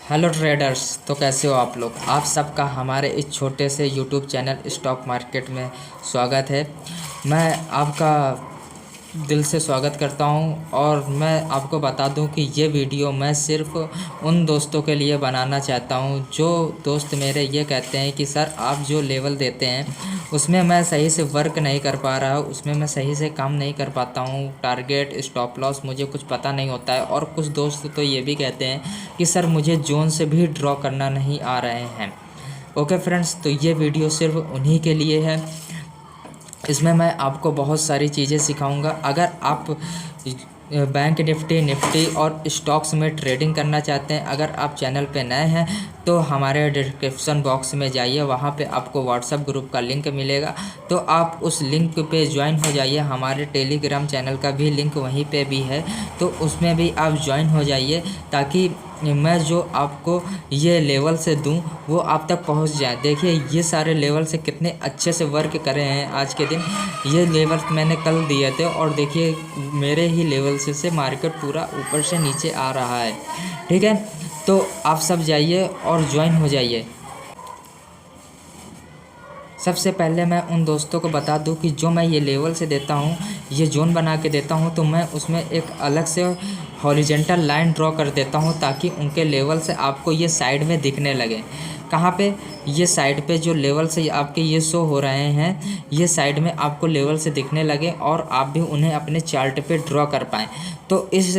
Hello traders. तो कैसे हो आप लोग? आप सबका हमारे इस छोटे से यूट्यूब चैनल स्टॉक मार्केट में स्वागत है। मैं आपका दिल से स्वागत करता हूं और मैं आपको बता दूं कि ये वीडियो मैं सिर्फ उन दोस्तों के लिए बनाना चाहता हूं जो दोस्त मेरे ये कहते हैं कि सर आप जो लेवल देते हैं उसमें मैं सही से वर्क नहीं कर पा रहा हूँ, उसमें मैं सही से काम नहीं कर पाता हूँ, टारगेट स्टॉप लॉस मुझे कुछ पता नहीं होता है। और कुछ दोस्त तो ये भी कहते हैं कि सर मुझे जोन से भी ड्रॉ करना नहीं आ रहे हैं। ओके फ्रेंड्स, तो ये वीडियो सिर्फ उन्हीं के लिए है। इसमें मैं आपको बहुत सारी चीज़ें सिखाऊंगा। अगर आप बैंक निफ्टी और स्टॉक्स में ट्रेडिंग करना चाहते हैं, अगर आप चैनल पे नए हैं तो हमारे डिस्क्रिप्शन बॉक्स में जाइए, वहाँ पे आपको व्हाट्सएप ग्रुप का लिंक मिलेगा, तो आप उस लिंक पे ज्वाइन हो जाइए। हमारे टेलीग्राम चैनल का भी लिंक वहीं पे भी है, तो उसमें भी आप ज्वाइन हो जाइए ताकि मैं जो आपको ये लेवल से दूं वो आप तक पहुंच जाए। देखिए ये सारे लेवल से कितने अच्छे से वर्क करे हैं आज के दिन। ये लेवल मैंने कल दिए थे और देखिए मेरे ही लेवल से मार्केट पूरा ऊपर से नीचे आ रहा है। ठीक है, तो आप सब जाइए और ज्वाइन हो जाइए। सबसे पहले मैं उन दोस्तों को बता दूं कि जो मैं ये लेवल से देता हूँ, ये जोन बना के देता हूँ, तो मैं उसमें एक अलग से हॉरिजेंटल लाइन ड्रॉ कर देता हूँ ताकि उनके लेवल से आपको ये साइड में दिखने लगे। कहाँ पे? ये साइड पे जो लेवल से आपके ये शो हो रहे हैं, ये साइड में आपको लेवल से दिखने लगे और आप भी उन्हें अपने चार्ट पे ड्रॉ कर पाएँ। तो इस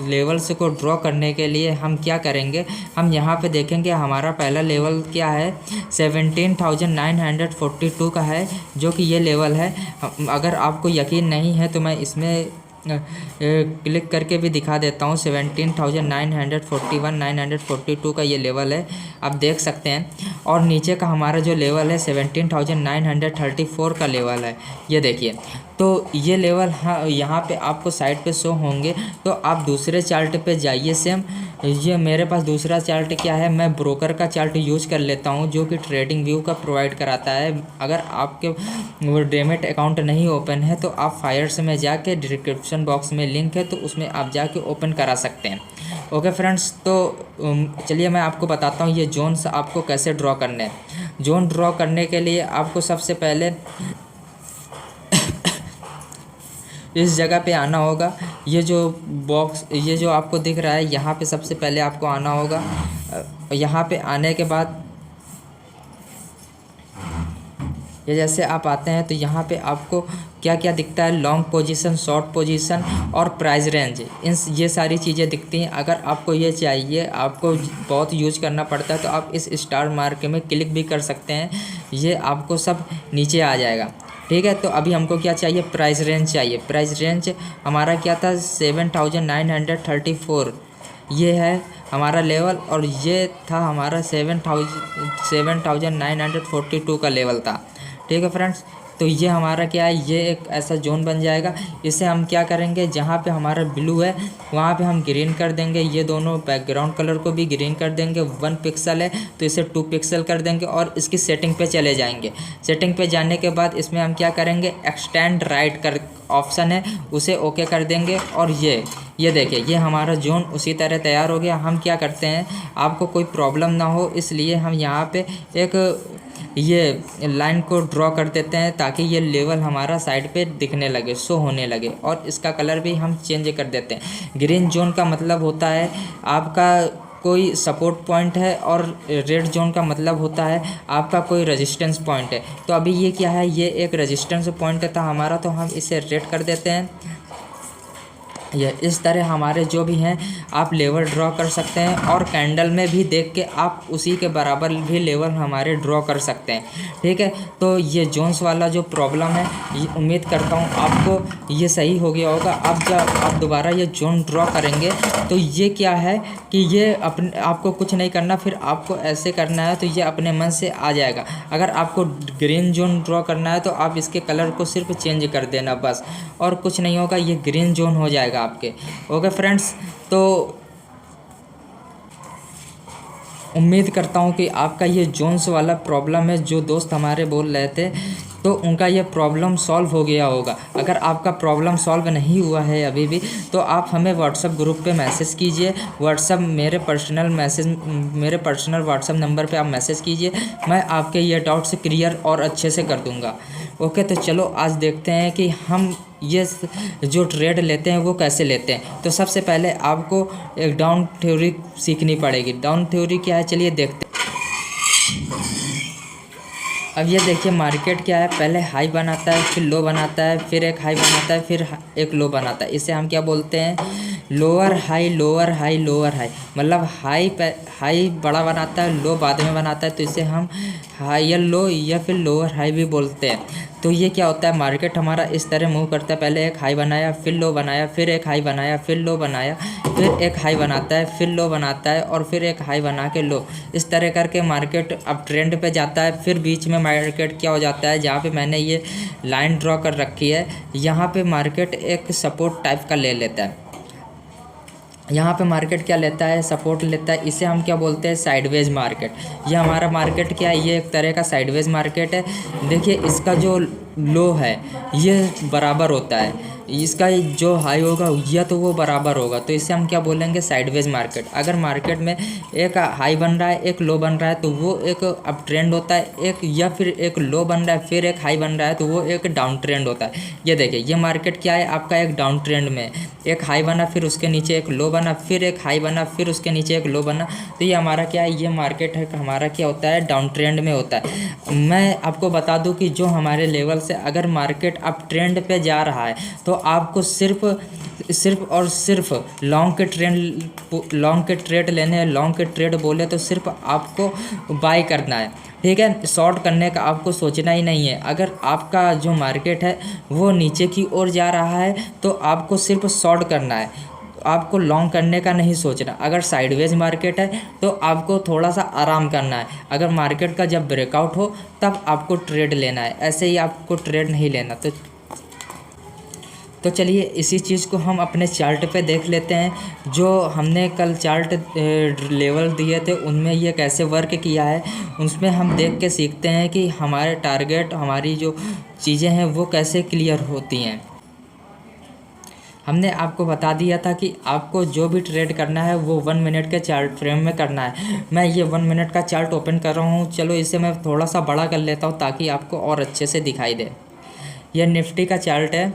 लेवल से को ड्रॉ करने के लिए हम क्या करेंगे, हम यहाँ पे देखेंगे हमारा पहला लेवल क्या है, 17,942 का है, जो कि ये लेवल है। अगर आपको यकीन नहीं है तो मैं इसमें क्लिक करके भी दिखा देता हूँ। 17,941 942 का ये लेवल है, आप देख सकते हैं। और नीचे का हमारा जो लेवल है 17,934 का लेवल है, ये देखिए। तो ये लेवल हाँ यहाँ पे आपको साइड पे शो होंगे। तो आप दूसरे चार्ट पे जाइए। सेम ये मेरे पास दूसरा चार्ट क्या है, मैं ब्रोकर का चार्ट यूज कर लेता हूँ जो कि ट्रेडिंग व्यू का प्रोवाइड कराता है। अगर आपके वो डीमैट अकाउंट नहीं ओपन है तो आप फायर्स में जाके डिस्क्रिप्शन बॉक्स में लिंक है तो उसमें आप जाके ओपन करा सकते हैं। ओके फ्रेंड्स, तो चलिए मैं आपको बताता हूँ ये जोन्स आपको कैसे ड्रॉ करने हैं। जोन ड्रॉ करने के लिए आपको सबसे पहले इस जगह पे आना होगा। ये जो बॉक्स ये जो आपको दिख रहा है, यहाँ पे सबसे पहले आपको आना होगा। यहाँ पे आने के बाद ये जैसे आप आते हैं तो यहाँ पे आपको क्या क्या दिखता है, लॉन्ग पोजीशन, शॉर्ट पोजीशन और प्राइस रेंज, ये सारी चीज़ें दिखती हैं। अगर आपको ये चाहिए, आपको बहुत यूज करना पड़ता है, तो आप इस स्टार मार्क में क्लिक भी कर सकते हैं, ये आपको सब नीचे आ जाएगा। ठीक है, तो अभी हमको क्या चाहिए, प्राइस रेंज चाहिए। प्राइस रेंज हमारा क्या था, 7,934, ये है हमारा लेवल, और ये था हमारा 7,942 का लेवल था। ठीक है फ्रेंड्स, तो ये हमारा क्या है, ये एक ऐसा जोन बन जाएगा। इसे हम क्या करेंगे, जहाँ पे हमारा ब्लू है वहाँ पे हम ग्रीन कर देंगे। ये दोनों बैकग्राउंड कलर को भी ग्रीन कर देंगे। 1 पिक्सल है तो इसे 2 पिक्सल कर देंगे और इसकी सेटिंग पे चले जाएंगे। सेटिंग पे जाने के बाद इसमें हम क्या करेंगे, एक्सटेंड राइट कर ऑप्शन है, उसे ओके कर देंगे। और ये देखिए ये हमारा जोन उसी तरह तैयार हो गया। हम क्या करते हैं, आपको कोई प्रॉब्लम ना हो इसलिए हम यहाँ पे एक ये लाइन को ड्रॉ कर देते हैं ताकि ये लेवल हमारा साइड पे दिखने लगे, शो होने लगे। और इसका कलर भी हम चेंज कर देते हैं। ग्रीन जोन का मतलब होता है आपका कोई सपोर्ट पॉइंट है, और रेड जोन का मतलब होता है आपका कोई रेजिस्टेंस पॉइंट है। तो अभी ये क्या है, ये एक रेजिस्टेंस पॉइंट था हमारा, तो हम इसे रेड कर देते हैं। ये इस तरह हमारे जो भी हैं आप लेवल ड्रॉ कर सकते हैं, और कैंडल में भी देख के आप उसी के बराबर भी लेवल हमारे ड्रॉ कर सकते हैं। ठीक है, तो ये जोन्स वाला जो प्रॉब्लम है, ये उम्मीद करता हूँ आपको ये सही हो गया होगा। अब जब आप दोबारा ये जोन ड्रॉ करेंगे तो ये क्या है कि ये अपने आपको कुछ नहीं करना, फिर आपको ऐसे करना है तो ये अपने मन से आ जाएगा। अगर आपको ग्रीन जोन ड्रॉ करना है तो आप इसके कलर को सिर्फ चेंज कर देना बस, और कुछ नहीं होगा, ये ग्रीन जोन हो जाएगा आपके। ओके फ्रेंड्स, तो उम्मीद करता हूँ कि आपका ये जोन्स वाला प्रॉब्लम है, जो दोस्त हमारे बोल रहे थे तो उनका ये प्रॉब्लम सॉल्व हो गया होगा। अगर आपका प्रॉब्लम सॉल्व नहीं हुआ है अभी भी, तो आप हमें व्हाट्सअप ग्रुप पे मैसेज कीजिए। मेरे पर्सनल व्हाट्सअप नंबर पे आप मैसेज कीजिए, मैं आपके ये डाउट्स क्लियर और अच्छे से कर दूंगा। ओके, तो चलो आज देखते हैं कि हम ये जो ट्रेड लेते हैं वो कैसे लेते हैं। तो सबसे पहले आपको एक डाउन थ्योरी सीखनी पड़ेगी। डाउन थ्योरी क्या है, चलिए देखते हैं। अब ये देखिए मार्केट क्या है, पहले हाई बनाता है, फिर लो बनाता है, फिर एक हाई बनाता है, फिर एक लो बनाता है। इसे हम क्या बोलते हैं, lower high lower high lower high. मतलब हाई बड़ा बनाता है, लो बाद में बनाता है, तो इसे हम हायर लो या फिर लोअर हाई भी बोलते हैं। तो ये क्या होता है, मार्केट हमारा इस तरह मूव करता है, पहले एक हाई बनाया, फिर लो बनाया, फिर एक हाई बनाया, फिर लो बनाया, फिर एक हाई बनाता है, फिर लो बनाता है, और फिर एक हाई बना के लो। इस तरह करके मार्केट अब ट्रेंड पे जाता है। फिर बीच में मार्केट क्या हो जाता है, जहाँ पे मैंने ये लाइन ड्रॉ कर रखी है, यहाँ पे मार्केट एक सपोर्ट टाइप का ले लेता है। यहाँ पे मार्केट क्या लेता है, सपोर्ट लेता है। इसे हम क्या बोलते हैं, साइडवेज मार्केट। ये हमारा मार्केट क्या है, ये एक तरह का साइडवेज मार्केट है। देखिए इसका जो लो है ये बराबर होता है, इसका जो हाई होगा या तो वो बराबर होगा, तो इसे हम क्या बोलेंगे, साइडवेज मार्केट। अगर मार्केट में एक हाई बन रहा है, एक लो बन रहा है, तो वो एक अप ट्रेंड होता है। एक या फिर एक लो बन रहा है, फिर एक हाई बन रहा है, तो वो एक डाउन ट्रेंड होता है। ये देखिए ये मार्केट क्या है, आपका एक डाउन ट्रेंड में एक हाई बना, फिर उसके नीचे एक लो बना, फिर एक हाई बना, फिर उसके नीचे एक लो बना। तो ये हमारा क्या है, ये मार्केट है हमारा क्या होता है, डाउन ट्रेंड में होता है। मैं आपको बता दूं कि जो हमारे लेवल से अगर मार्केट अप ट्रेंड पे जा रहा है, तो आपको सिर्फ और सिर्फ लॉन्ग के ट्रेड लेने हैं। लॉन्ग के ट्रेड बोले तो सिर्फ आपको बाय करना है, ठीक है। शॉर्ट करने का आपको सोचना ही नहीं है। अगर आपका जो मार्केट है वो नीचे की ओर जा रहा है, तो आपको सिर्फ शॉर्ट करना है, आपको लॉन्ग करने का नहीं सोचना। अगर साइडवेज मार्केट है तो आपको थोड़ा सा आराम करना है। अगर मार्केट का जब ब्रेकआउट हो तब आपको ट्रेड लेना है, ऐसे ही आपको ट्रेड नहीं लेना। तो चलिए इसी चीज़ को हम अपने चार्ट पे देख लेते हैं। जो हमने कल चार्ट लेवल दिए थे उनमें ये कैसे वर्क किया है, उसमें हम देख के सीखते हैं कि हमारे टारगेट, हमारी जो चीज़ें हैं वो कैसे क्लियर होती हैं। हमने आपको बता दिया था कि आपको जो भी ट्रेड करना है वो 1 मिनट के चार्ट फ्रेम में करना है। मैं ये 1 मिनट का चार्ट ओपन कर रहा हूँ। चलो इसे मैं थोड़ा सा बड़ा कर लेता हूँ ताकि आपको और अच्छे से दिखाई दे। यह निफ्टी का चार्ट है,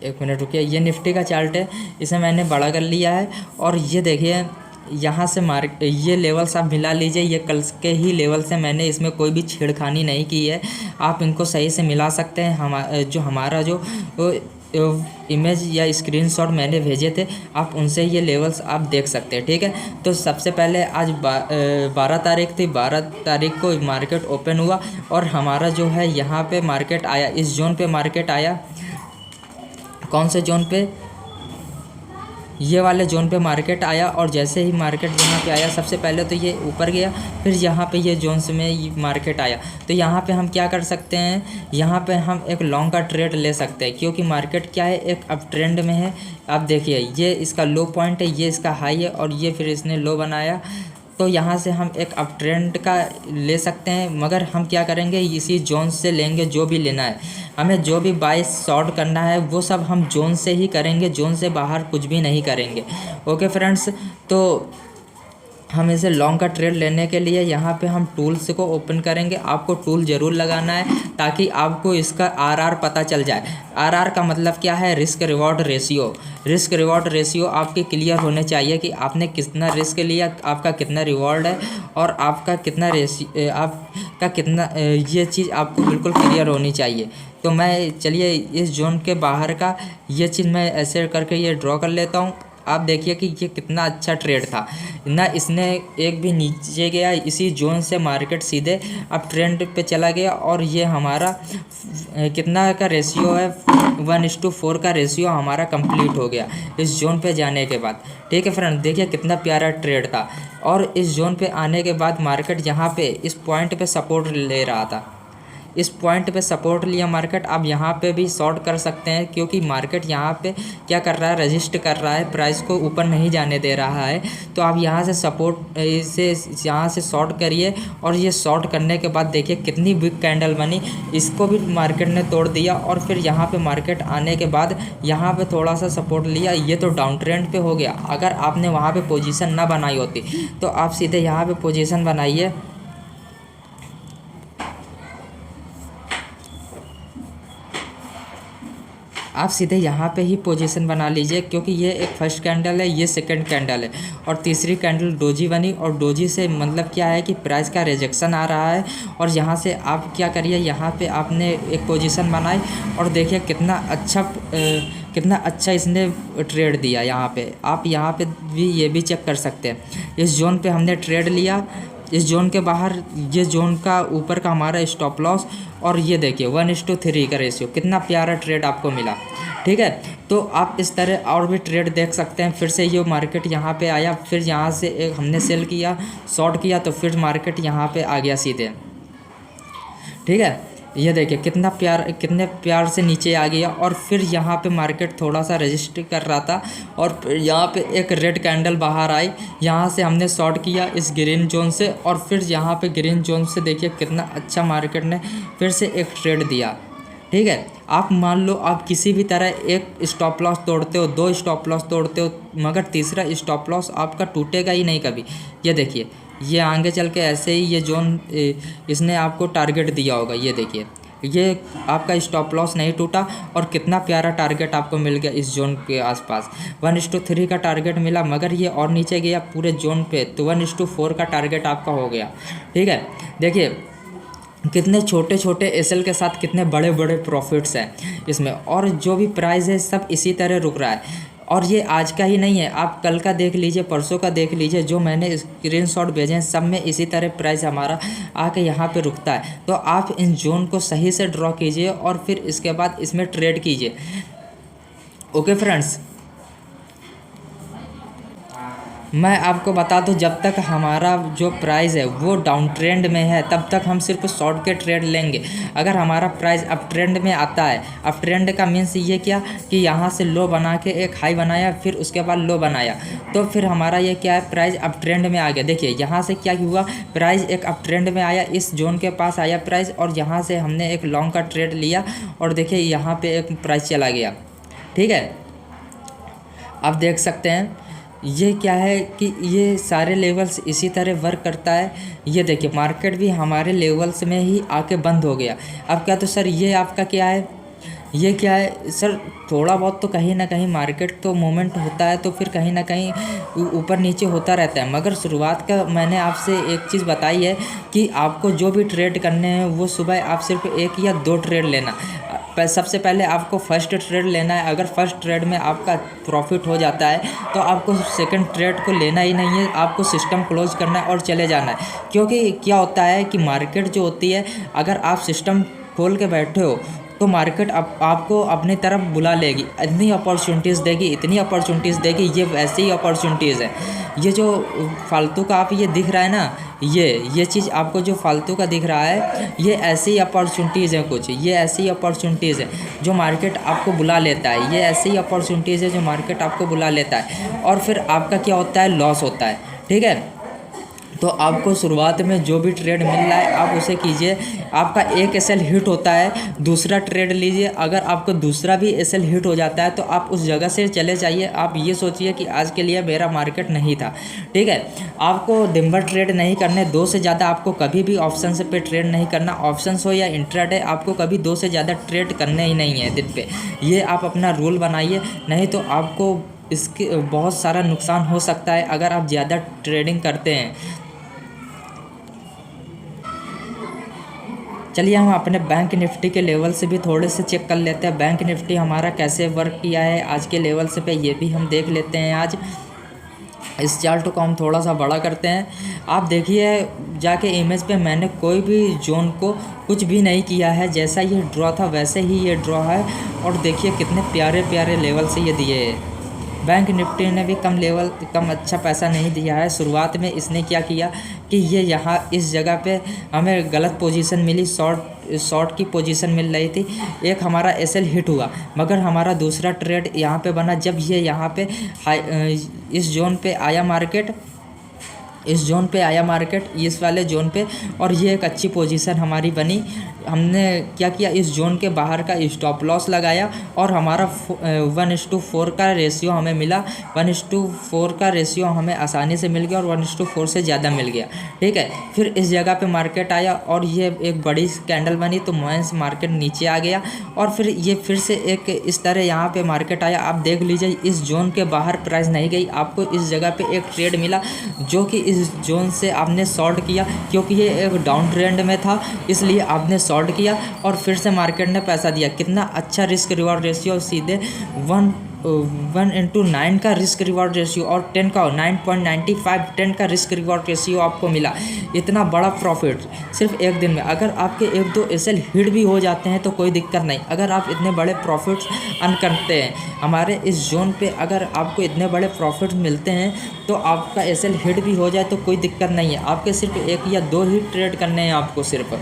1 मिनट रुकिए। ये निफ्टी का चार्ट है, इसे मैंने बड़ा कर लिया है। और ये देखिए यहाँ से ये लेवल्स आप मिला लीजिए। ये कल के ही लेवल से, मैंने इसमें कोई भी छेड़खानी नहीं की है। आप इनको सही से मिला सकते हैं। जो हमारा जो इमेज या स्क्रीनशॉट मैंने भेजे थे, आप उनसे ये लेवल्स आप देख सकते हैं, ठीक है। तो सबसे पहले आज 12 तारीख थी, 12 तारीख को मार्केट ओपन हुआ और हमारा जो है यहाँ पे मार्केट आया, इस जोन पे मार्केट आया। कौन से जोन पे, ये वाले जोन पे मार्केट आया। और जैसे ही मार्केट यहाँ पे आया, सबसे पहले तो ये ऊपर गया, फिर यहाँ पे ये जोन्स में मार्केट आया। तो यहाँ पे हम क्या कर सकते हैं, यहाँ पे हम एक लॉन्ग का ट्रेड ले सकते हैं, क्योंकि मार्केट क्या है, एक अप ट्रेंड में है। आप देखिए ये इसका लो पॉइंट है, ये इसका हाई है, और ये फिर इसने लो बनाया। तो यहाँ से हम एक अप ट्रेंड का ले सकते हैं, मगर हम क्या करेंगे, इसी जोन से लेंगे। जो भी लेना है हमें, जो भी बाय शॉर्ट करना है वो सब हम जोन से ही करेंगे, जोन से बाहर कुछ भी नहीं करेंगे। ओके फ्रेंड्स, तो हम इसे लॉन्ग का ट्रेड लेने के लिए यहाँ पे हम टूल्स को ओपन करेंगे। आपको टूल ज़रूर लगाना है ताकि आपको इसका आरआर पता चल जाए। आरआर का मतलब क्या है, risk reward ratio. Risk reward ratio आपके क्लियर होने चाहिए कि आपने कितना रिस्क लिया, आपका कितना रिवॉर्ड है, और आपका कितना ये चीज़ आपको बिल्कुल क्लियर होनी चाहिए। तो मैं चलिए इस जोन के बाहर का ये चीज़ मैं ऐसे करके ये ड्रॉ कर लेता हूँ। आप देखिए कि ये कितना अच्छा ट्रेड था ना, इसने एक भी नीचे गया, इसी जोन से मार्केट सीधे अब ट्रेंड पे चला गया। और ये हमारा कितना का रेशियो है, 1:4 का रेशियो हमारा कंप्लीट हो गया इस जोन पे जाने के बाद, ठीक है फ्रेंड। देखिए कितना प्यारा ट्रेड था। और इस जोन पे आने के बाद मार्केट यहाँ पे इस पॉइंट पे सपोर्ट ले रहा था, इस पॉइंट पे सपोर्ट लिया मार्केट। आप यहाँ पे भी शॉर्ट कर सकते हैं क्योंकि मार्केट यहाँ पे क्या कर रहा है, रजिस्ट कर रहा है, प्राइस को ऊपर नहीं जाने दे रहा है। तो आप यहाँ से सपोर्ट इसे यहाँ से शॉर्ट करिए और ये शॉर्ट करने के बाद देखिए कितनी बिग कैंडल बनी, इसको भी मार्केट ने तोड़ दिया। और फिर यहाँ पे मार्केट आने के बाद यहाँ पे थोड़ा सा सपोर्ट लिया, ये तो डाउन ट्रेंड पे हो गया। अगर आपने वहाँ पे पोजीशन ना बनाई होती तो आप सीधे यहाँ पे पोजीशन बनाइए। आप सीधे यहाँ पे ही पोजीशन बना लीजिए क्योंकि ये एक फर्स्ट कैंडल है, ये सेकंड कैंडल है और तीसरी कैंडल डोजी बनी। और डोजी से मतलब क्या है कि प्राइस का रिजेक्शन आ रहा है। और यहाँ से आप क्या करिए, यहाँ पे आपने एक पोजीशन बनाई और देखिए कितना अच्छा इसने ट्रेड दिया। यहाँ पे आप यहाँ पे भी ये भी चेक कर सकते हैं। इस जोन पे हमने ट्रेड लिया, इस जोन के बाहर ये जोन का ऊपर का हमारा स्टॉप लॉस, और ये देखिए 1:3 का रेशियो, कितना प्यारा ट्रेड आपको मिला। ठीक है, तो आप इस तरह और भी ट्रेड देख सकते हैं। फिर से ये मार्केट यहाँ पे आया, फिर यहाँ से एक हमने सेल किया, शॉर्ट किया, तो फिर मार्केट यहाँ पे आ गया सीधे। ठीक है, ये देखिए कितने प्यार से नीचे आ गया। और फिर यहाँ पे मार्केट थोड़ा सा रजिस्टर कर रहा था और फिर यहाँ पे एक रेड कैंडल बाहर आई, यहाँ से हमने शॉर्ट किया इस ग्रीन जोन से। और फिर यहाँ पे ग्रीन जोन से देखिए कितना अच्छा मार्केट ने फिर से एक ट्रेड दिया। ठीक है, आप मान लो आप किसी भी तरह एक स्टॉप लॉस तोड़ते हो, 2 स्टॉप लॉस तोड़ते हो, मगर तीसरा स्टॉप लॉस आपका टूटेगा ही नहीं कभी। ये देखिए, ये आगे चल के ऐसे ही ये जोन इसने आपको टारगेट दिया होगा। ये देखिए, ये आपका स्टॉप लॉस नहीं टूटा और कितना प्यारा टारगेट आपको मिल गया इस जोन के आसपास। 1:3 का टारगेट मिला, मगर ये और नीचे गया पूरे जोन पे, तो 1:4 का टारगेट आपका हो गया। ठीक है, देखिए कितने छोटे छोटे एसएल के साथ कितने बड़े बड़े प्रॉफिट्स हैं इसमें। और जो भी प्राइस है सब इसी तरह रुक रहा है। और ये आज का ही नहीं है, आप कल का देख लीजिए, परसों का देख लीजिए, जो मैंने स्क्रीनशॉट भेजे हैं सब में इसी तरह प्राइस हमारा आके यहाँ पे रुकता है। तो आप इन जोन को सही से ड्रॉ कीजिए और फिर इसके बाद इसमें ट्रेड कीजिए। ओके फ्रेंड्स, मैं आपको बता दूं, जब तक हमारा जो प्राइस है वो डाउन ट्रेंड में है तब तक हम सिर्फ शॉर्ट के ट्रेड लेंगे। अगर हमारा प्राइस अप ट्रेंड में आता है, अप ट्रेंड का मीन्स ये क्या कि यहाँ से लो बना के एक हाई बनाया, फिर उसके बाद लो बनाया, तो फिर हमारा ये क्या है, प्राइस अप ट्रेंड में आ गया। देखिए यहाँ से क्या हुआ, प्राइस एक अप ट्रेंड में आया, इस जोन के पास आया प्राइस, और यहाँ से हमने एक लॉन्ग का ट्रेड लिया और देखिए यहाँ पर एक प्राइस चला गया। ठीक है, आप देख सकते हैं ये क्या है कि ये सारे लेवल्स इसी तरह वर्क करता है। ये देखिए मार्केट भी हमारे लेवल्स में ही आके बंद हो गया। अब क्या, तो सर ये आपका क्या है, ये क्या है सर, थोड़ा बहुत तो कहीं ना कहीं मार्केट तो मूवमेंट होता है, तो फिर कहीं ना कहीं ऊपर नीचे होता रहता है। मगर शुरुआत का मैंने आपसे एक चीज़ बताई है कि आपको जो भी ट्रेड करने हैं वो सुबह आप सिर्फ 1 या 2 ट्रेड लेना। सबसे पहले आपको फर्स्ट ट्रेड लेना है। अगर फर्स्ट ट्रेड में आपका प्रॉफिट हो जाता है तो आपको सेकंड ट्रेड को लेना ही नहीं है, आपको सिस्टम क्लोज करना है और चले जाना है। क्योंकि क्या होता है कि मार्केट जो होती है, अगर आप सिस्टम खोल के बैठे हो तो मार्केट आपको अपनी तरफ बुला लेगी, इतनी अपॉर्चुनिटीज़ देगी, इतनी अपॉर्चुनिटीज़ देगी। ये वैसी ही अपॉर्चुनिटीज़ है। ये जो फालतू का आप ये दिख रहा है ना, ये चीज़ आपको जो फालतू का दिख रहा है, ये ऐसी अपॉर्चुनिटीज़ हैं कुछ, ये ऐसी अपॉर्चुनिटीज़ है जो मार्केट आपको बुला लेता है। ये ऐसी अपॉर्चुनिटीज़ है जो मार्केट आपको बुला लेता है और फिर आपका क्या होता है, लॉस होता है। ठीक है, तो आपको शुरुआत में जो भी ट्रेड मिल रहा है आप उसे कीजिए। आपका एक एसएल हिट होता है, दूसरा ट्रेड लीजिए। अगर आपको दूसरा भी एसएल हिट हो जाता है तो आप उस जगह से चले जाइए। आप ये सोचिए कि आज के लिए मेरा मार्केट नहीं था। ठीक है, आपको दिन भर ट्रेड नहीं करने, 2 से ज़्यादा आपको कभी भी ऑप्शन पे ट्रेड नहीं करना। ऑप्शंस हो या इंट्राडे, आपको कभी 2 से ज़्यादा ट्रेड करने ही नहीं है दिन पे। ये आप अपना रूल बनाइए, नहीं तो आपको इसके बहुत सारा नुकसान हो सकता है अगर आप ज़्यादा ट्रेडिंग करते हैं। चलिए हम अपने बैंक निफ्टी के लेवल से भी थोड़े से चेक कर लेते हैं। बैंक निफ्टी हमारा कैसे वर्क किया है आज के लेवल से पे, ये भी हम देख लेते हैं। आज इस चार्ट को हम थोड़ा सा बड़ा करते हैं। आप देखिए जाके इमेज पे, मैंने कोई भी जोन को कुछ भी नहीं किया है, जैसा ये ड्रॉ था वैसे ही ये ड्रॉ है। और देखिए कितने प्यारे प्यारे लेवल से ये दिए हैं। बैंक निफ्टी ने भी कम अच्छा पैसा नहीं दिया है। शुरुआत में इसने क्या किया कि ये यहाँ इस जगह पे हमें गलत पोजीशन मिली, शॉर्ट की पोजीशन मिल रही थी, एक हमारा एसएल हिट हुआ, मगर हमारा दूसरा ट्रेड यहाँ पे बना जब ये यहाँ पे इस जोन पे आया मार्केट, इस वाले जोन पे, और ये एक अच्छी पोजीशन हमारी बनी। हमने क्या किया, इस जोन के बाहर का स्टॉप लॉस लगाया और हमारा 1:4 का रेशियो हमें मिला। 1:4 का रेशियो हमें आसानी से मिल गया और 1:4 से ज़्यादा मिल गया। ठीक है, फिर इस जगह पे मार्केट आया और ये एक बड़ी कैंडल बनी तो मार्केट नीचे आ गया और फिर ये फिर से एक इस तरह यहाँ पे मार्केट आया। आप देख लीजिए इस जोन के बाहर प्राइस नहीं गई, आपको इस जगह पे एक ट्रेड मिला जो कि इस जोन से आपने शॉर्ट किया, क्योंकि ये एक डाउन ट्रेंड में था इसलिए आपने शॉर्ट किया और फिर से मार्केट ने पैसा दिया। कितना अच्छा रिस्क रिवॉर्ड रेशियो, सीधे 1:9 का रिस्क रिवॉर्ड रेशियो और 10 का 9.95 10 का रिस्क रिवॉर्ड रेशियो आपको मिला। इतना बड़ा प्रॉफिट सिर्फ एक दिन में। अगर आपके एक दो एसएल हिट भी हो जाते हैं तो कोई दिक्कत नहीं, अगर आप इतने बड़े प्रॉफिट्स अर्न करते हैं हमारे इस जोन पे, अगर आपको इतने बड़े प्रॉफिट्स मिलते हैं तो आपका एसएल हिट भी हो जाए तो कोई दिक्कत नहीं है। आपके सिर्फ 1 या 2 ही ट्रेड करने हैं आपको सिर्फ।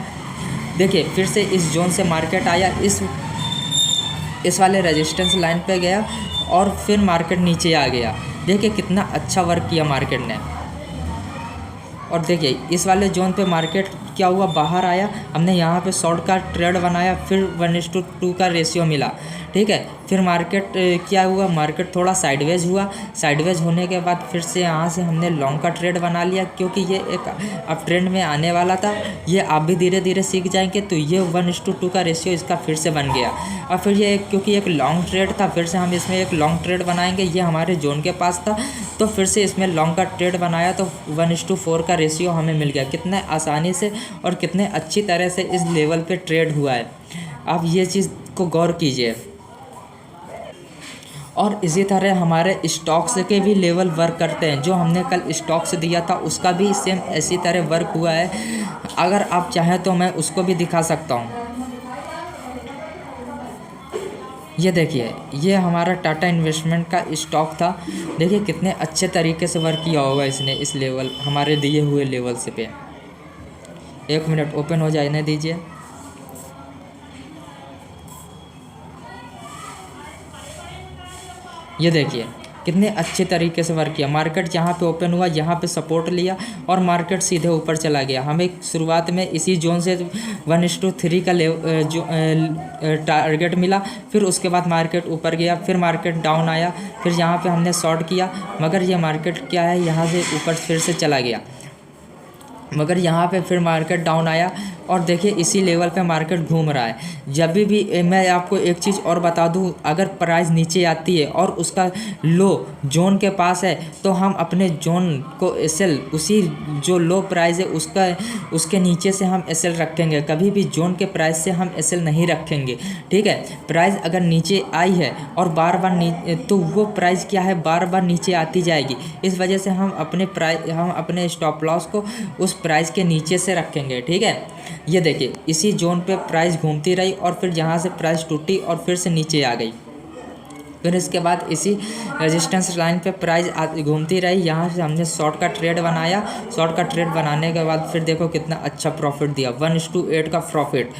देखिए फिर से इस जोन से मार्केट आया, इस वाले रेजिस्टेंस लाइन पे गया और फिर मार्केट नीचे आ गया। देखिए कितना अच्छा वर्क किया मार्केट ने। और देखिए इस वाले जोन पे मार्केट क्या हुआ, बाहर आया, हमने यहाँ पे शॉर्ट का ट्रेड बनाया, फिर 1:2 का रेशियो मिला। ठीक है, फिर मार्केट क्या हुआ, मार्केट थोड़ा साइडवेज हुआ। साइडवेज होने के बाद फिर से यहाँ से हमने लॉन्ग का ट्रेड बना लिया, क्योंकि ये एक अप ट्रेंड में आने वाला था। ये आप भी धीरे धीरे सीख जाएंगे तो ये 1:2 का रेशियो इसका फिर से बन गया। और फिर ये क्योंकि एक लॉन्ग ट्रेड था, फिर से हम इसमें एक लॉन्ग ट्रेड बनाएंगे। ये हमारे जोन के पास था तो फिर से इसमें लॉन्ग का ट्रेड बनाया तो 1:4 का रेशियो हमें मिल गया। कितने आसानी से और कितने अच्छी तरह से इस लेवल पे ट्रेड हुआ है, आप ये चीज़ को गौर कीजिए। और इसी तरह हमारे स्टॉक्स के भी लेवल वर्क करते हैं। जो हमने कल स्टॉक्स दिया था उसका भी सेम इसी तरह वर्क हुआ है। अगर आप चाहें तो मैं उसको भी दिखा सकता हूँ। ये देखिए, ये हमारा टाटा इन्वेस्टमेंट का स्टॉक था। देखिए कितने अच्छे तरीके से वर्क किया होगा इसने इस लेवल, हमारे दिए हुए लेवल से पे। 1 मिनट ओपन हो जाने दीजिए। ये देखिए कितने अच्छे तरीके से वर्क किया। मार्केट जहाँ पे ओपन हुआ यहाँ पे सपोर्ट लिया और मार्केट सीधे ऊपर चला गया। हमें शुरुआत में इसी जोन से 1:3 का जो टारगेट मिला, फिर उसके बाद मार्केट ऊपर गया, फिर मार्केट डाउन आया, फिर यहाँ पे हमने शॉर्ट किया, मगर ये मार्केट क्या है यहाँ से ऊपर फिर से चला गया, मगर यहाँ पे फिर मार्केट डाउन आया। और देखिए इसी लेवल पे मार्केट घूम रहा है। जब भी मैं आपको एक चीज़ और बता दूँ, अगर प्राइस नीचे आती है और उसका लो जोन के पास है तो हम अपने जोन को एसएल, उसी जो लो प्राइस है उसके नीचे से हम एसएल रखेंगे। कभी भी जोन के प्राइस से हम एसएल नहीं रखेंगे। ठीक है, प्राइस अगर नीचे आई है और बार बार तो वो प्राइस क्या है, बार बार नीचे आती जाएगी। इस वजह से हम अपने स्टॉप लॉस को उस प्राइस के नीचे से रखेंगे। ठीक है, ये देखिए इसी जोन पे प्राइस घूमती रही और फिर यहाँ से प्राइस टूटी और फिर से नीचे आ गई। फिर इसके बाद इसी रेजिस्टेंस लाइन पे प्राइस घूमती रही। यहाँ से हमने शॉर्ट का ट्रेड बनाया। शॉर्ट का ट्रेड बनाने के बाद फिर देखो कितना अच्छा प्रॉफिट दिया, 1:8 का प्रॉफिट।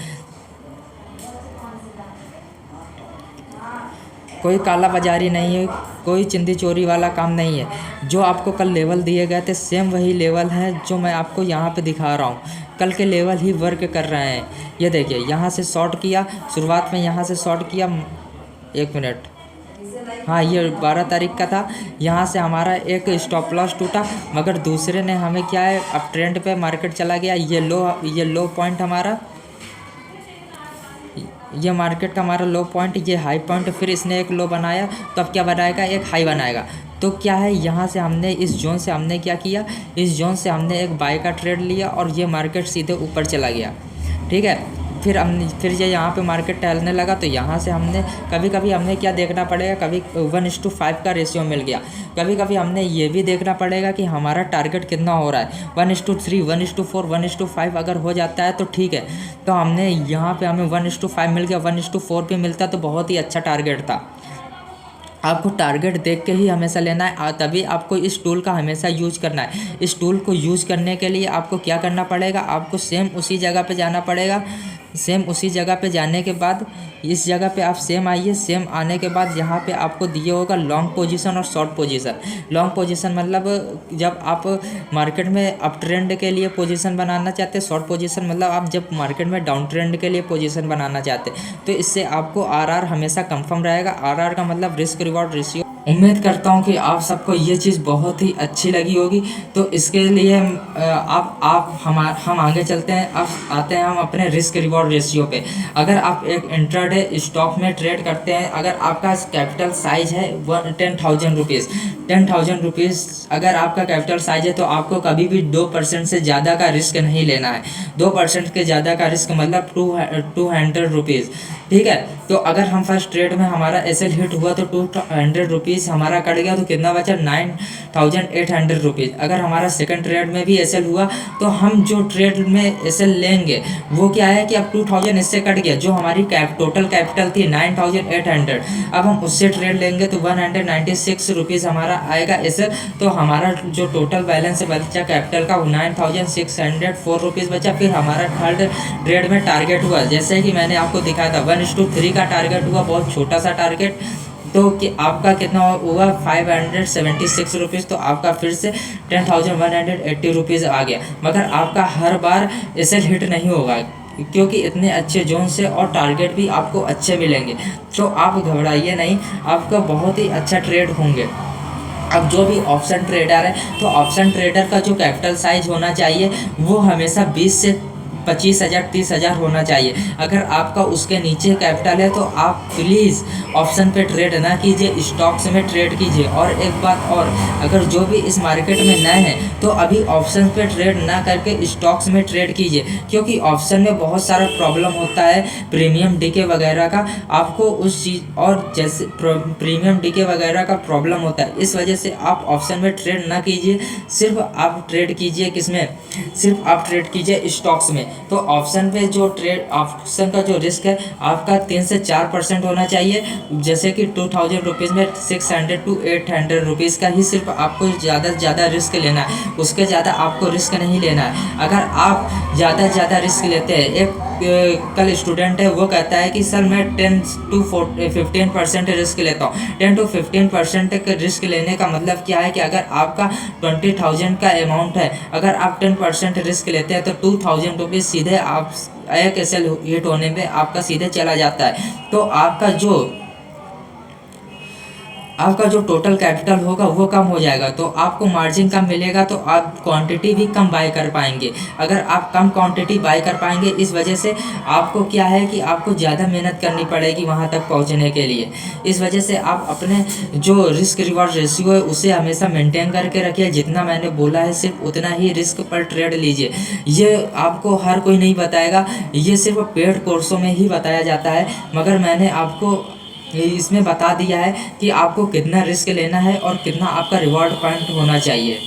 कोई काला बाजारी नहीं है, कोई चिंदी चोरी वाला काम नहीं है। जो आपको कल लेवल दिए गए थे सेम वही लेवल है जो मैं आपको यहाँ पे दिखा रहा हूँ। कल के लेवल ही वर्क कर रहे हैं। ये देखिए यहाँ से शॉर्ट किया, शुरुआत में यहाँ से शॉर्ट किया। 1 मिनट, हाँ ये 12 तारीख का था। यहाँ से हमारा एक स्टॉप लॉस टूटा, मगर दूसरे ने हमें क्या है, अब ट्रेंड पे मार्केट चला गया। ये लो पॉइंट हमारा, ये मार्केट का हमारा लो पॉइंट, ये हाई पॉइंट। फिर इसने एक लो बनाया तो अब क्या बनाएगा, एक हाई बनाएगा। तो क्या है, यहाँ से हमने इस जोन से हमने क्या किया, इस जोन से हमने एक बाय का ट्रेड लिया और ये मार्केट सीधे ऊपर चला गया। ठीक है, फिर ये यहाँ पे मार्केट टहलने लगा तो यहाँ से हमने कभी हमने क्या देखना पड़ेगा, कभी 1:5 का रेशियो मिल गया। कभी हमने ये भी देखना पड़ेगा कि हमारा टारगेट कितना हो रहा है। 1:3, 1:4, 1:5 अगर हो जाता है तो ठीक है। तो हमने यहाँ पे हमें 1:5 मिल गया, 1:4 पे मिलता तो बहुत ही अच्छा टारगेट था। आपको टारगेट देख के ही हमेशा लेना है, तभी आपको इस टूल का हमेशा यूज करना है। इस टूल को यूज करने के लिए आपको क्या करना पड़ेगा, आपको सेम उसी जगह पे जाना पड़ेगा। सेम उसी जगह पे जाने के बाद इस जगह पे आप सेम आइए। सेम आने के बाद यहाँ पे आपको दिए होगा लॉन्ग पोजीशन और शॉर्ट पोजीशन। लॉन्ग पोजीशन मतलब जब आप मार्केट में अप ट्रेंड के लिए पोजीशन बनाना चाहते हैं। शॉर्ट पोजीशन मतलब आप जब मार्केट में डाउन ट्रेंड के लिए पोजीशन बनाना चाहते हैं। तो इससे आपको आरआर हमेशा कंफर्म रहेगा। आरआर का मतलब रिस्क रिवॉर्ड रेशियो। उम्मीद करता हूँ कि आप सबको ये चीज़ बहुत ही अच्छी लगी होगी। तो इसके लिए हम आगे चलते हैं। अब आते हैं हम अपने रिस्क रिवॉर्ड रेशियो पे। अगर आप एक इंट्राडे स्टॉक में ट्रेड करते हैं, अगर आपका कैपिटल साइज है 10,000 रुपीज़, 10,000 रुपीज़ अगर आपका कैपिटल साइज है, तो आपको कभी भी 2% से ज़्यादा का रिस्क नहीं लेना है। 2% के ज़्यादा का रिस्क मतलब 200 रुपीज़, ठीक है। तो अगर हम फर्स्ट ट्रेड में हमारा एसएल हिट हुआ तो 200 रुपीज़ हमारा कट गया, तो कितना बचा 9,800 रुपीज़। अगर हमारा सेकंड ट्रेड में भी एसएल हुआ तो हम जो ट्रेड में एसएल लेंगे वो क्या है कि अब 2,000 इससे कट गया। जो हमारी टोटल कैपिटल थी 9,800, अब हम उससे ट्रेड लेंगे तो 196 रुपीज़ हमारा आएगा एसएल। तो हमारा जो टोटल बैलेंस बचा कैपिटल का 9,604 रुपीज़ बचा। फिर हमारा थर्ड ट्रेड में टारगेट हुआ, जैसे कि मैंने आपको दिखाया था 1:3 का टारगेट हुआ, बहुत छोटा सा टारगेट। तो कि आपका कितना हुआ 576 रुपीज़। तो आपका फिर से 10,180 रुपीज़ आ गया। मगर आपका हर बार एसएल हिट नहीं होगा, क्योंकि इतने अच्छे जोन से और टारगेट भी आपको अच्छे मिलेंगे। तो आप घबराइए नहीं, आपका बहुत ही अच्छा ट्रेड होंगे। अब जो भी ऑप्शन ट्रेडर है, तो ऑप्शन ट्रेडर का जो कैपिटल साइज होना चाहिए वो हमेशा 20 से 25,000 30,000 होना चाहिए। अगर आपका उसके नीचे कैपिटल है तो आप प्लीज़ ऑप्शन पे ट्रेड ना कीजिए, स्टॉक्स में ट्रेड कीजिए। और एक बात और, अगर जो भी इस मार्केट में नए हैं तो अभी ऑप्शन पे ट्रेड ना करके स्टॉक्स में ट्रेड कीजिए, क्योंकि ऑप्शन में बहुत सारा प्रॉब्लम होता है, प्रीमियम डीके वगैरह का। आपको उस चीज़ और जैसे प्रीमियम डीके वगैरह का प्रॉब्लम होता है, इस वजह से आप ऑप्शन में ट्रेड ना कीजिए। सिर्फ आप ट्रेड कीजिए किसमें, सिर्फ आप ट्रेड कीजिए स्टॉक्स में। तो ऑप्शन पे जो ट्रेड, ऑप्शन का जो रिस्क है आपका 3 से 4% होना चाहिए। जैसे कि 2,000 रुपीज़ में 600 to 800 रुपीज़ का ही सिर्फ आपको ज़्यादा से ज़्यादा रिस्क लेना है, उसके ज़्यादा आपको रिस्क नहीं लेना है। अगर आप ज़्यादा से ज़्यादा रिस्क लेते हैं, एक कल स्टूडेंट है वो कहता है कि सर मैं 10 to 15% रिस्क लेता हूँ। 10 to 15% का रिस्क लेने का मतलब क्या है कि अगर आपका 20,000 का अमाउंट है, अगर आप 10% रिस्क लेते हैं तो 2,000 रुपीज़ सीधे आप एक एसएल हिट होने पे आपका सीधे चला जाता है। तो आपका जो टोटल कैपिटल होगा वो कम हो जाएगा, तो आपको मार्जिन कम मिलेगा, तो आप क्वांटिटी भी कम बाय कर पाएंगे। अगर आप कम क्वांटिटी बाय कर पाएंगे, इस वजह से आपको क्या है कि आपको ज़्यादा मेहनत करनी पड़ेगी वहाँ तक पहुँचने के लिए। इस वजह से आप अपने जो रिस्क रिवॉर्ड रेशियो है उसे हमेशा मेंटेन करके रखिए। जितना मैंने बोला है सिर्फ उतना ही रिस्क पर ट्रेड लीजिए। ये आपको हर कोई नहीं बताएगा, ये सिर्फ पेड कोर्सों में ही बताया जाता है। मगर मैंने आपको इसमें बता दिया है कि आपको कितना रिस्क लेना है और कितना आपका रिवॉर्ड पॉइंट होना चाहिए।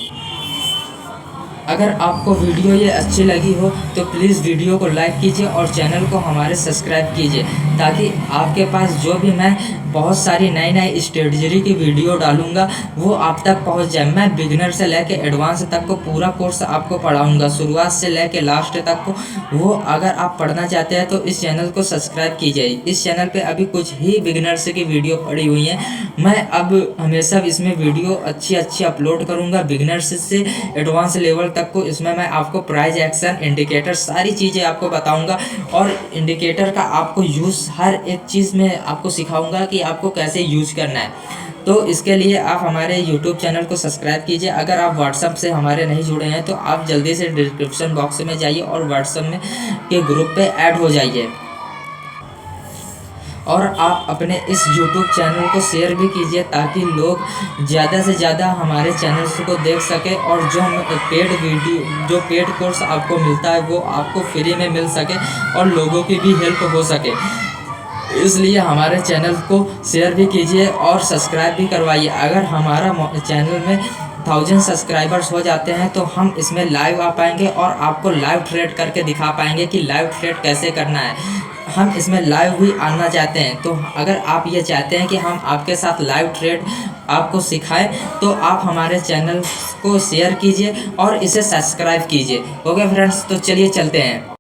अगर आपको वीडियो ये अच्छी लगी हो तो प्लीज़ वीडियो को लाइक कीजिए और चैनल को हमारे सब्सक्राइब कीजिए, ताकि आपके पास जो भी मैं बहुत सारी नई नई स्ट्रेटजी की वीडियो डालूंगा वो आप तक पहुंच जाए। मैं बिगिनर से लेके एडवांस तक को पूरा कोर्स आपको पढ़ाऊंगा, शुरुआत से लेके लास्ट तक को। वो अगर आप पढ़ना चाहते हैं तो इस चैनल को सब्सक्राइब कीजिए। इस चैनल पे अभी कुछ ही बिगिनर्स की वीडियो पड़ी हुई हैं। मैं अब हमेशा इसमें वीडियो अच्छी अपलोड करूँगा, बिगिनर्स से एडवांस लेवल तक को। इसमें मैं आपको प्राइस एक्शन, इंडिकेटर, सारी चीज़ें आपको बताऊँगा। और इंडिकेटर का आपको यूज़ हर एक चीज़ में आपको सिखाऊंगा कि आपको कैसे यूज करना है। तो इसके लिए आप हमारे YouTube चैनल को सब्सक्राइब कीजिए। अगर आप WhatsApp से हमारे नहीं जुड़े हैं तो आप जल्दी से डिस्क्रिप्शन बॉक्स में जाइए और WhatsApp में के ग्रुप पे ऐड हो जाइए। और आप अपने इस YouTube चैनल को शेयर भी कीजिए, ताकि लोग ज़्यादा से ज़्यादा हमारे चैनल्स को देख सके और जो पेड कोर्स आपको मिलता है वो आपको फ्री में मिल सके और लोगों की भी हेल्प हो सके। इसलिए हमारे चैनल को शेयर भी कीजिए और सब्सक्राइब भी करवाइए। अगर हमारा चैनल में 1000 सब्सक्राइबर्स हो जाते हैं तो हम इसमें लाइव आ पाएंगे और आपको लाइव ट्रेड करके दिखा पाएंगे कि लाइव ट्रेड कैसे करना है। हम इसमें लाइव भी आना चाहते हैं। तो अगर आप ये चाहते हैं कि हम आपके साथ लाइव ट्रेड आपको सिखाएं तो आप हमारे चैनल को शेयर कीजिए और इसे सब्सक्राइब कीजिए। ओके फ्रेंड्स, तो चलिए चलते हैं।